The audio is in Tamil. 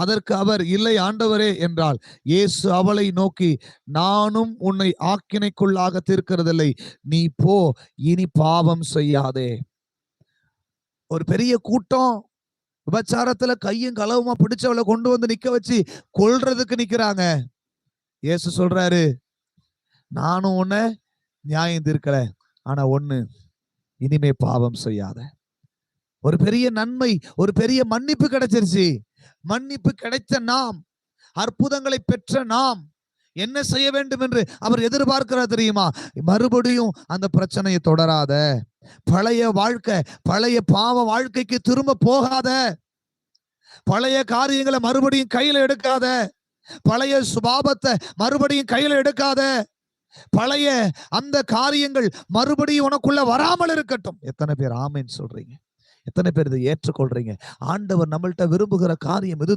அதற்கு அவர், இல்லை ஆண்டவரே என்றாள். இயேசு அவளை நோக்கி, நானும் உன்னை ஆக்கினைக்குள்ளாக தீர்க்கிறதில்லை, நீ போ, இனி பாவம் செய்யாதே. ஒரு பெரிய கூட்டம் விபச்சாரத்துல கையும் களவுமா பிடிச்சவளை கொண்டு வந்து நிக்க வச்சு கொல்றதுக்கு நிக்கிறாங்க. இயேசு சொல்றாரு, நானும் உன்னை நியாயம் தீர்க்கல, ஆனா ஒண்ணு, இனிமே பாவம் செய்யாத. ஒரு பெரிய நன்மை, ஒரு பெரிய மன்னிப்பு கிடைச்சிருச்சு. மன்னிப்பு கிடைத்த நாம், அற்புதங்களை பெற்ற நாம் என்ன செய்ய வேண்டும் என்று அவர் எதிர்பார்க்கிறார் தெரியுமா? மறுபடியும் அந்த பிரச்சனையை தொடராத, பழைய வாழ்க்கை, பழைய பாவ வாழ்க்கைக்கு திரும்ப போகாத, பழைய காரியங்களை மறுபடியும் கையில எடுக்காத, பழைய சுபாவத்தை மறுபடியும் கையில எடுக்காத, பழைய அந்த காரியங்கள் மறுபடியும் உனக்குள்ள வராமல் இருக்கட்டும். எத்தனை பேர் ஆமென் சொல்றீங்க? எத்தனை பேர் இதை ஏற்றுக்கொள்றீங்க? ஆண்டவர் நம்மள்ட்ட விரும்புகிற காரியம் இது